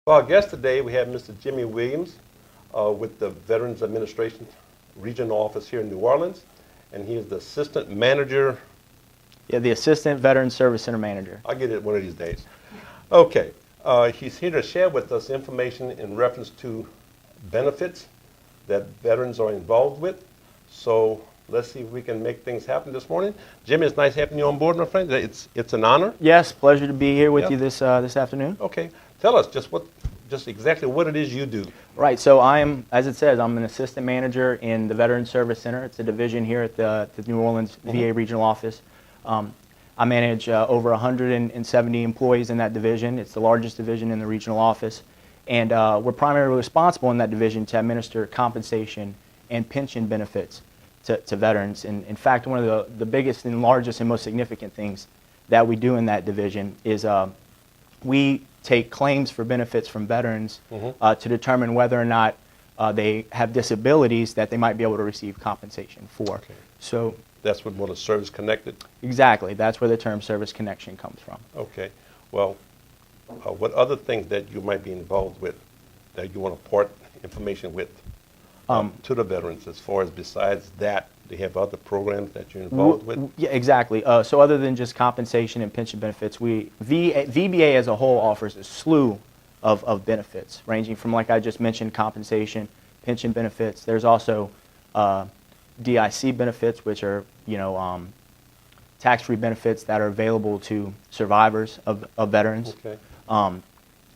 Well, our guest today, we have Mr. Jimmy Williams with the Veterans Administration Regional Office here in New Orleans, and he is the Assistant Manager. Yeah, the Assistant Veteran Service Center Manager. I'll get it one of these days. Okay, he's here to share with us information in reference to benefits that veterans are involved with. So let's see if we can make things happen this morning. Jimmy, it's nice having you on board, my friend. It's an honor. Yes, pleasure to be here with Yep. you this afternoon. Okay, tell us just exactly what it is you do. Right, so as it says, I'm an Assistant Manager in the Veteran Service Center. It's a division here at the New Orleans VA Regional Office. I manage over 170 employees in that division. It's the largest division in the regional office. And we're primarily responsible in that division to administer compensation and pension benefits to veterans. And in fact, one of the biggest and largest and most significant things that we do in that division is we take claims for benefits from veterans to determine whether or not they have disabilities that they might be able to receive compensation for. Okay. So That's what more the service connected. exactly, that's where the term service connection comes from. Okay. Well, what other things that you might be involved with that you want to port information with to the veterans as far as besides that, do you have other programs that you're involved with? Yeah, exactly. So other than just compensation and pension benefits, VBA as a whole offers a slew of benefits, ranging from, like I just mentioned, compensation, pension benefits. There's also DIC benefits, which are tax-free benefits that are available to survivors of veterans. Okay.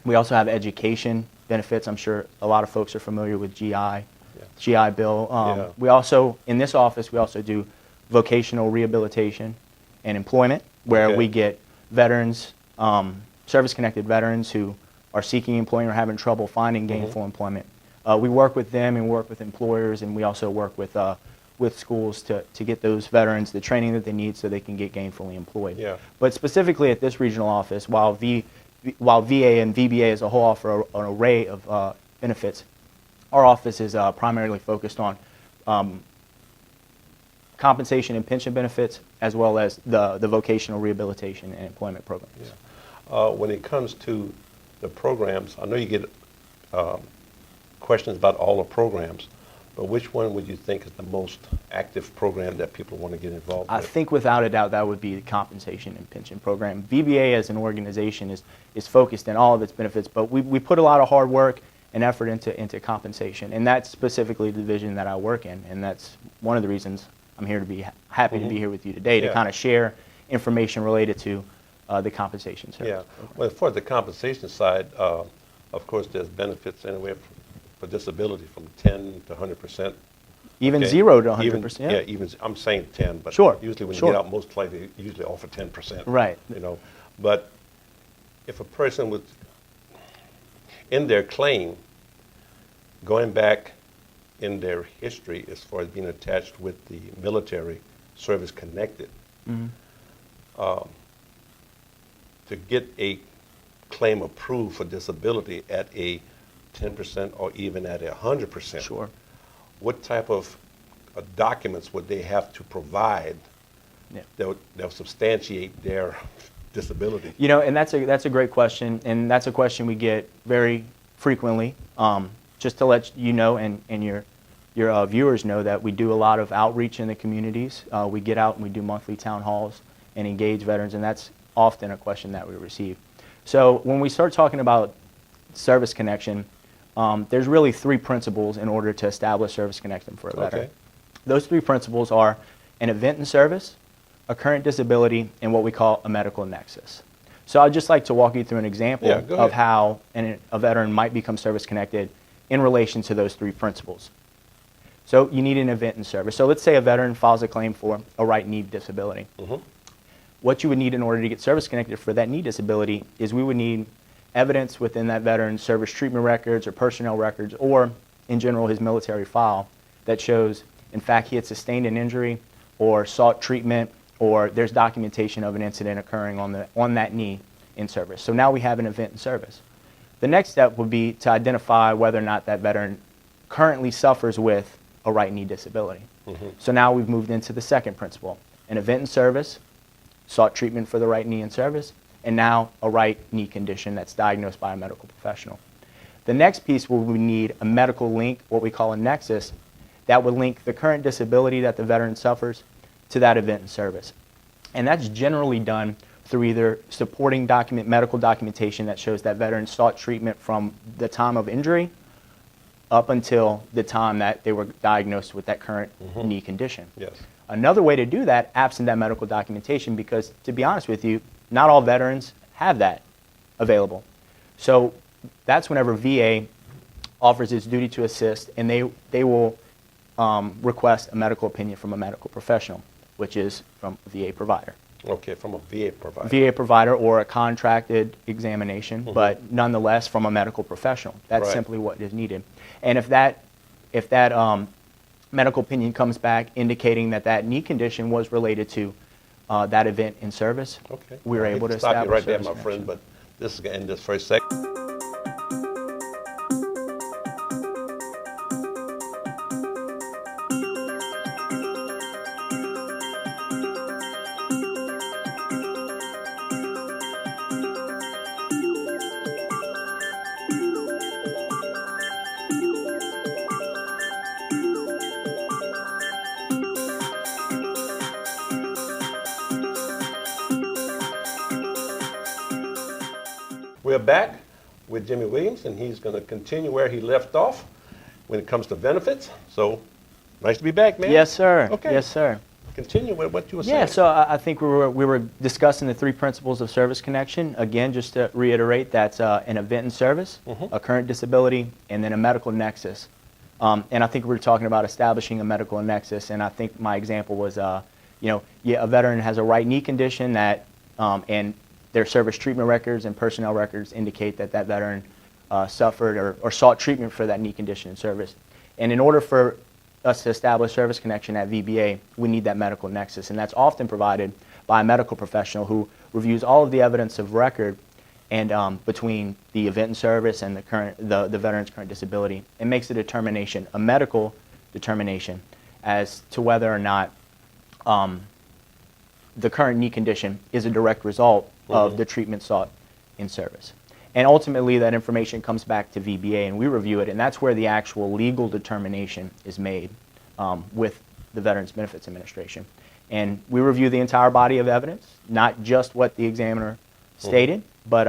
We also have education benefits. I'm sure a lot of folks are familiar with GI Bill. Yeah. We also, in this office, we also do vocational rehabilitation and employment, where Okay. we get veterans, service-connected veterans who are seeking employment or having trouble finding gainful employment. We work with them and work with employers, and we also work with schools to get those veterans the training that they need so they can get gainfully employed. Yeah. But specifically at this regional office, while VA and VBA as a whole offer an array of benefits, our office is primarily focused on compensation and pension benefits, as well as the vocational rehabilitation and employment programs. Yeah. When it comes to the programs, I know you get questions about all the programs, but which one would you think is the most active program that people want to get involved I with? think without a doubt that would be the compensation and pension program. VBA as an organization is focused in all of its benefits, but we put a lot of hard work and effort into compensation, and that's specifically the division that I work in, and that's one of the reasons I'm here to be happy to be here with you today, to Yeah. kind of share information related to the compensation service. Yeah. Well, as far as the compensation side, of course, there's benefits anywhere for disability from 10 to 100%. Even Okay. 0 to 100%. Yeah, even I'm saying 10, but Sure, usually when sure. you get out, most places they usually offer 10%. Right. But if a person was in their claim, going back in their history as far as being attached with the military service connected, to get a claim approved for disability at a 10% or even at 100%. Sure. What type of documents would they have to provide Yeah. that substantiate their disability? And that's a great question, and that's a question we get very frequently. Just to let you know, and your viewers know, that we do a lot of outreach in the communities. We get out and we do monthly town halls and engage veterans, and that's often a question that we receive. So when we start talking about service connection, there's really 3 principles in order to establish service connection for a veteran. Okay. Those 3 principles are an event in service, a current disability, and what we call a medical nexus. So I'd just like to walk you through an example Yeah, go of ahead. how a veteran might become service connected in relation to those 3 principles. So you need an event in service. So let's say a veteran files a claim for a right knee disability. What you would need in order to get service connected for that knee disability is we would need evidence within that veteran's service treatment records or personnel records, or in general his military file, that shows in fact he had sustained an injury or sought treatment, or there's documentation of an incident occurring on that knee in service. So now we have an event in service. The next step would be to identify whether or not that veteran currently suffers with a right knee disability. So now we've moved into the second principle: an event in service, sought treatment for the right knee in service, and now a right knee condition that's diagnosed by a medical professional. The next piece will we need a medical link, what we call a nexus, that would link the current disability that the veteran suffers to that event in service. And that's generally done through either supporting medical documentation that shows that veteran sought treatment from the time of injury up until the time that they were diagnosed with that current knee condition. Yes. Another way to do that, absent that medical documentation, because to be honest with you, not all veterans have that available. So that's whenever VA offers its duty to assist, and they will request a medical opinion from a medical professional, which is from a VA provider. Okay, from a VA provider. VA provider or a contracted examination, but nonetheless from a medical professional. That's Right. simply what is needed. And if that medical opinion comes back indicating that that knee condition was related to that event in service, Okay. we were I hate able to stop you establish right there, service my friend, connection. but this is going to end this for a second. We're back with Jimmy Williams, and he's going to continue where he left off when it comes to benefits. So, nice to be back, man. Yes, sir. Okay. Yes, sir. Continue with what you were saying. Yeah, so I think we were discussing the three principles of service connection. Again, just to reiterate, that's an event in service, a current disability, and then a medical nexus. And I think we were talking about establishing a medical nexus, and I think my example was, a veteran has a right knee condition that, and their service treatment records and personnel records indicate that that veteran suffered or sought treatment for that knee condition in service. And in order for us to establish service connection at VBA, we need that medical nexus, and that's often provided by a medical professional who reviews all of the evidence of record and between the event in service and the veteran's current disability, and makes a determination, a medical determination, as to whether or not the current knee condition is a direct result of the treatment sought in service. And ultimately, that information comes back to VBA, and we review it, and that's where the actual legal determination is made with the Veterans Benefits Administration. And we review the entire body of evidence, not just what the examiner stated, but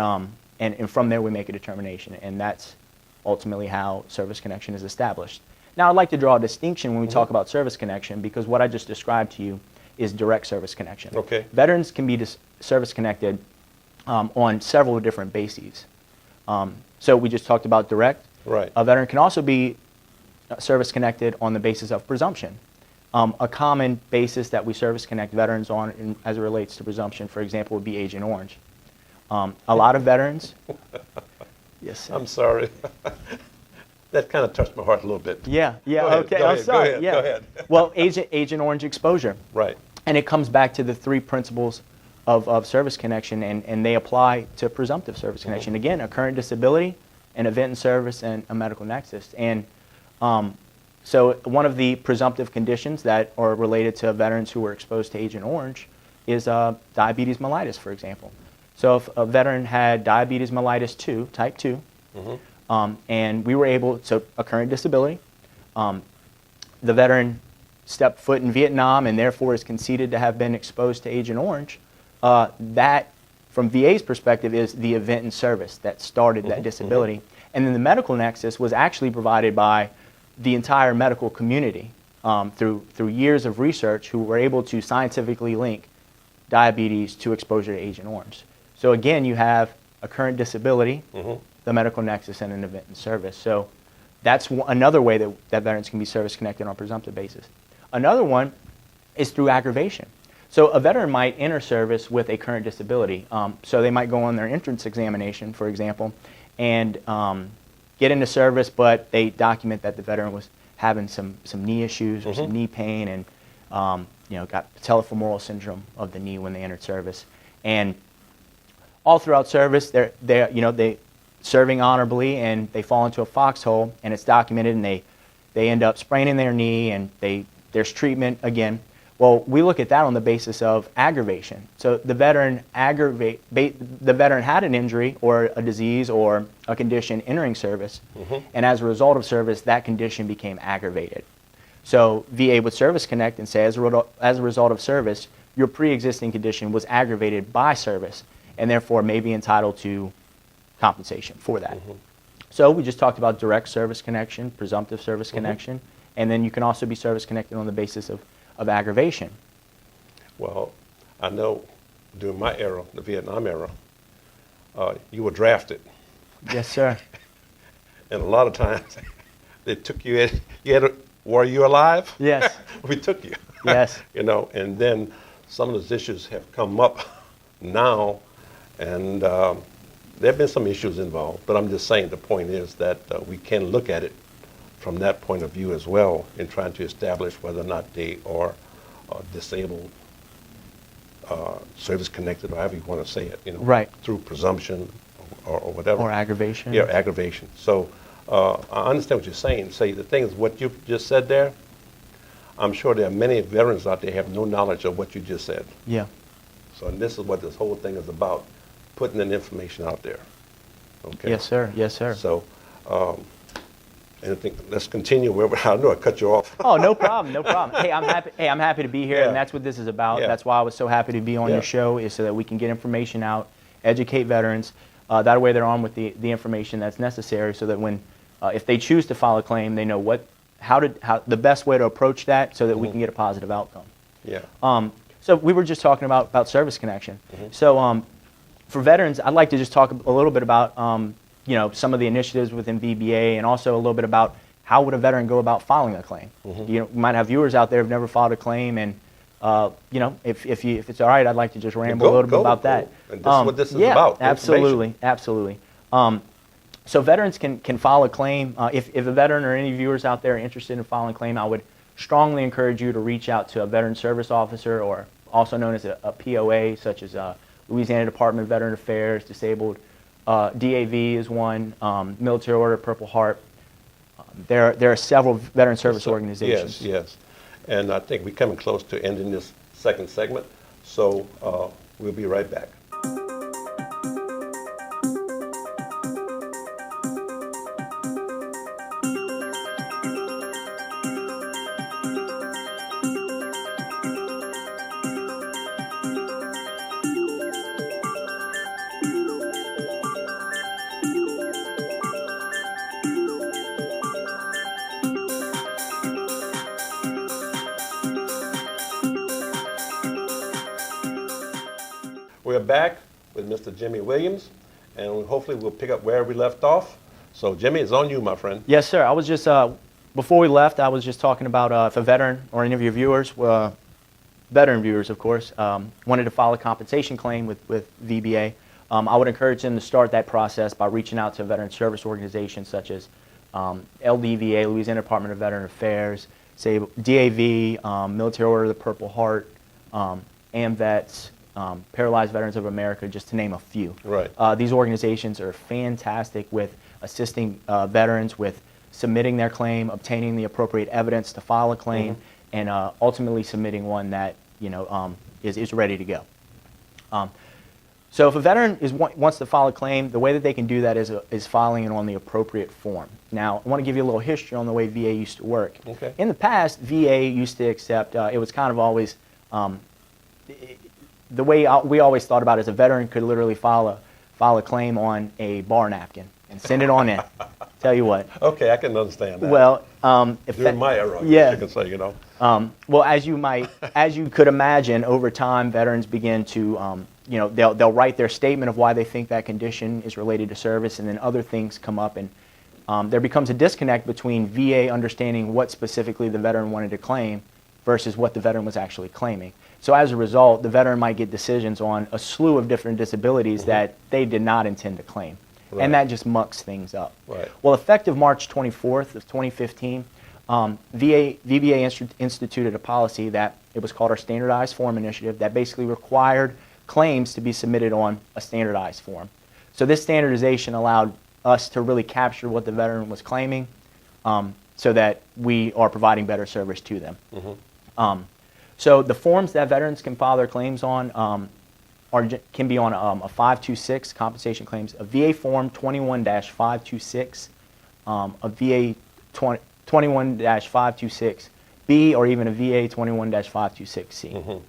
and from there we make a determination, and that's ultimately how service connection is established. Now, I'd like to draw a distinction when we talk about service connection, because what I just described to you is direct service connection. Okay. Veterans can be service connected on several different bases. So we just talked about direct. Right. A veteran can also be service connected on the basis of presumption. A common basis that we service connect veterans on as it relates to presumption, for example, would be Agent Orange. A lot of veterans. Yes, sir. I'm sorry. That kind of touched my heart a little bit. Yeah, Go ahead, okay, go I'm ahead, sorry. go ahead, yeah. go ahead. Well, Agent Orange exposure. Right. And it comes back to the three principles of service connection, and they apply to presumptive service connection. Again, a current disability, an event in service, and a medical nexus. And so one of the presumptive conditions that are related to veterans who were exposed to Agent Orange is diabetes mellitus, for example. So if a veteran had diabetes mellitus 2, type 2, and we were able, so a current disability, the veteran stepped foot in Vietnam and therefore is conceded to have been exposed to Agent Orange, that, from VA's perspective, is the event in service that started that disability. And then the medical nexus was actually provided by the entire medical community through years of research, who were able to scientifically link diabetes to exposure to Agent Orange. So again, you have a current disability, the medical nexus, and an event in service. So that's another way that veterans can be service connected on a presumptive basis. Another one is through aggravation. So a veteran might enter service with a current disability. So they might go on their entrance examination, for example, and get into service, but they document that the veteran was having some knee issues or some knee pain, and got patellofemoral syndrome of the knee when they entered service. And all throughout service, they serving honorably, and they fall into a foxhole, and it's documented, and they end up spraining their knee, and there's treatment again. Well, we look at that on the basis of aggravation. So the veteran the veteran had an injury or a disease or a condition entering service, and as a result of service, that condition became aggravated. So VA would Service Connect and say, as a result of service, your pre-existing condition was aggravated by service, and therefore may be entitled to compensation for that. So we just talked about direct service connection, presumptive service connection, and then you can also be service connected on the basis of aggravation. Well, I know during my era, the Vietnam era, you were drafted. Yes, sir. And a lot of times they took you in. Were you alive? Yes. We took you. Yes. You know, and then some of those issues have come up now, and there have been some issues involved. But I'm just saying the point is that we can look at it from that point of view as well in trying to establish whether or not they are disabled, service-connected, or however you want to say it, you know, Right. through presumption or whatever. Or aggravation. Yeah, aggravation. So I understand what you're saying. Say the thing is, what you just said there, I'm sure there are many veterans out there who have no knowledge of what you just said. Yeah. So and this is what this whole thing is about, putting that information out there. Okay. Yes, sir. Yes, sir. So, anything? Let's continue. I know I cut you off. Oh, no problem, no problem. Hey, I'm happy. Hey, I'm happy to be here, Yeah. and that's what this is about. Yeah. That's why I was so happy to be on Yeah. your show, is so that we can get information out, educate veterans. That way, they're armed with the information that's necessary, so that when, if they choose to file a claim, they know how the best way to approach that, so that we can get a positive outcome. Yeah. So we were just talking about service connection. So for veterans, I'd like to just talk a little bit about some of the initiatives within VBA, and also a little bit about how would a veteran go about filing a claim. You might have viewers out there who've never filed a claim, and if it's all right, I'd like to just ramble a little bit about that. And this is what this is yeah, about. absolutely, absolutely. So veterans can file a claim. If a veteran or any viewers out there are interested in filing a claim, I would strongly encourage you to reach out to a veteran service officer, or also known as a POA, such as Louisiana Department of Veteran Affairs, Disabled. DAV is one, Military Order of Purple Heart. There are several veteran service organizations. Yes, yes. And I think we're coming close to ending this second segment, so we'll be right back. We're back with Mr. Jimmy Williams, and hopefully we'll pick up where we left off. So, Jimmy, it's on you, my friend. Yes, sir. I was just, before we left, I was just talking about if a veteran or any of your viewers, veteran viewers, of course, wanted to file a compensation claim with VBA, I would encourage them to start that process by reaching out to a veteran service organization such as LDVA, Louisiana Department of Veteran Affairs, say DAV, Military Order of the Purple Heart, AMVETS, Paralyzed Veterans of America, just to name a few. Right. These organizations are fantastic with assisting veterans with submitting their claim, obtaining the appropriate evidence to file a claim, and ultimately submitting one that is ready to go. So if a veteran wants to file a claim, the way that they can do that is filing it on the appropriate form. Now, I want to give you a little history on the way VA used to work. Okay. In the past, VA used to accept, it was kind of always, the way we always thought about it is a veteran could literally file a claim on a bar napkin and send it on in. Tell you what. Okay, I can understand that. Well, during my era, yeah. you can say, Well, as you could imagine, over time, veterans begin to, they'll write their statement of why they think that condition is related to service, and then other things come up, and there becomes a disconnect between VA understanding what specifically the veteran wanted to claim versus what the veteran was actually claiming. So as a result, the veteran might get decisions on a slew of different disabilities that they did not intend to claim. Right. And that just mucks things up. Right. Well, effective March 24th of 2015, VBA instituted a policy that it was called our Standardized Form Initiative that basically required claims to be submitted on a standardized form. So this standardization allowed us to really capture what the veteran was claiming so that we are providing better service to them. So the forms that veterans can file their claims on can be on a 526 compensation claims, a VA form 21-526, a VA 21-526B, or even a VA 21-526C.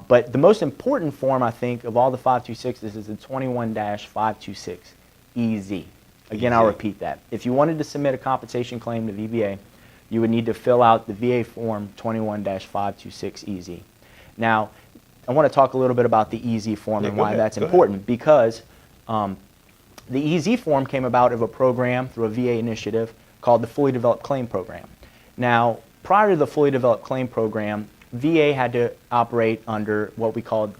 But the most important form, I think, of all the 526s is the 21-526EZ. Again, I'll repeat that. If you wanted to submit a compensation claim to VBA, you would need to fill out the VA form 21-526EZ. Now, I want to talk a little bit about the EZ form and why that's important, because the EZ form came about of a program through a VA initiative called the Fully Developed Claim Program. Now, prior to the Fully Developed Claim Program, VA had to operate under what we called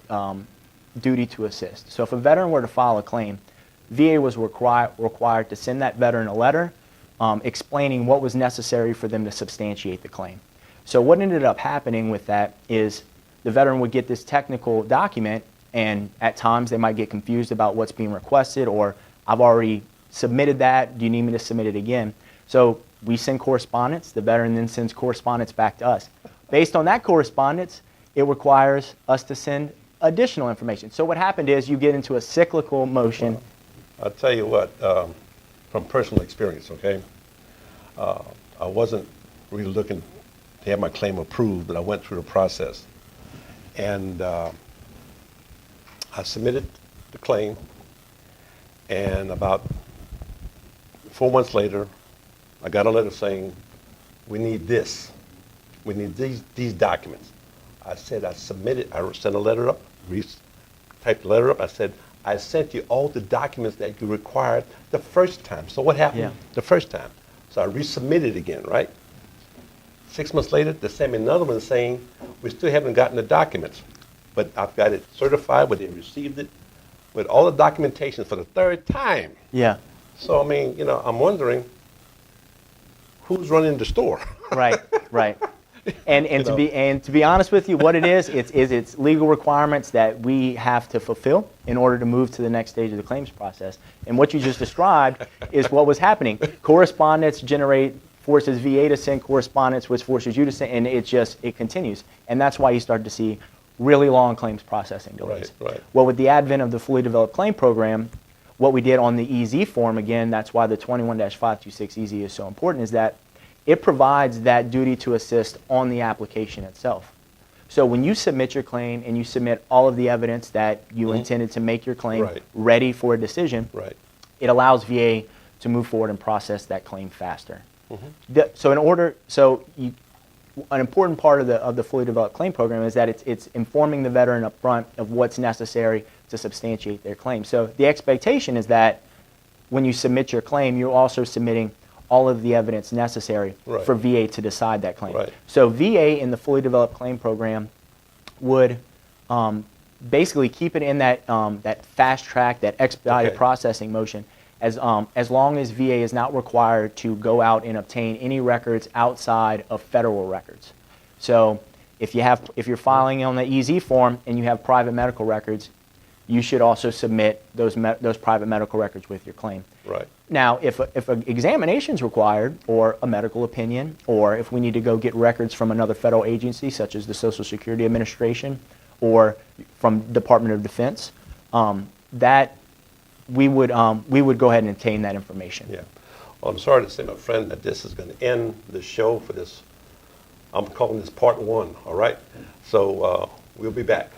duty to assist. So if a veteran were to file a claim, VA was required to send that veteran a letter explaining what was necessary for them to substantiate the claim. So what ended up happening with that is the veteran would get this technical document, and at times they might get confused about what's being requested, or I've already submitted that, do you need me to submit it again? So we send correspondence, the veteran then sends correspondence back to us. Based on that correspondence, it requires us to send additional information. So what happened is you get into a cyclical motion. I'll tell you what, from personal experience, okay? I wasn't really looking to have my claim approved, but I went through the process. And I submitted the claim, and about 4 months later, I got a letter saying, we need this. We need these documents. I said, I submitted, I sent a letter up, typed the letter up. I said, I sent you all the documents that you required the first time. So what happened the first time? So I resubmitted again, right? 6 months later, they sent me another one saying, we still haven't gotten the documents, but I've got it certified, but they received it with all the documentation for the third time. Yeah. So, I mean, you know, I'm wondering who's running the store. Right, right. And to be honest with you, what it is, it's legal requirements that we have to fulfill in order to move to the next stage of the claims process. And what you just described is what was happening. Correspondence forces VA to send correspondence, which forces you to send, and it continues. And that's why you start to see really long claims processing delays. Right. Well, with the advent of the Fully Developed Claim Program, what we did on the EZ form, again, that's why the 21-526EZ is so important, is that it provides that duty to assist on the application itself. So when you submit your claim and you submit all of the evidence that you intended to make your claim ready for a decision, it allows VA to move forward and process that claim faster. An important part of the Fully Developed Claim Program is that it's informing the veteran up front of what's necessary to substantiate their claim. So the expectation is that when you submit your claim, you're also submitting all of the evidence necessary for VA to decide that claim. So VA in the Fully Developed Claim Program would basically keep it in that fast track, that expedited processing motion, as long as VA is not required to go out and obtain any records outside of federal records. So if you're filing on the EZ form and you have private medical records, you should also submit those private medical records with your claim. Now, if an examination is required, or a medical opinion, or if we need to go get records from another federal agency, such as the Social Security Administration, or from Department of Defense, that we would go ahead and obtain that information. Yeah. Well, I'm sorry to say, my friend, that this is going to end the show for this. I'm calling this part 1, all right? So we'll be back.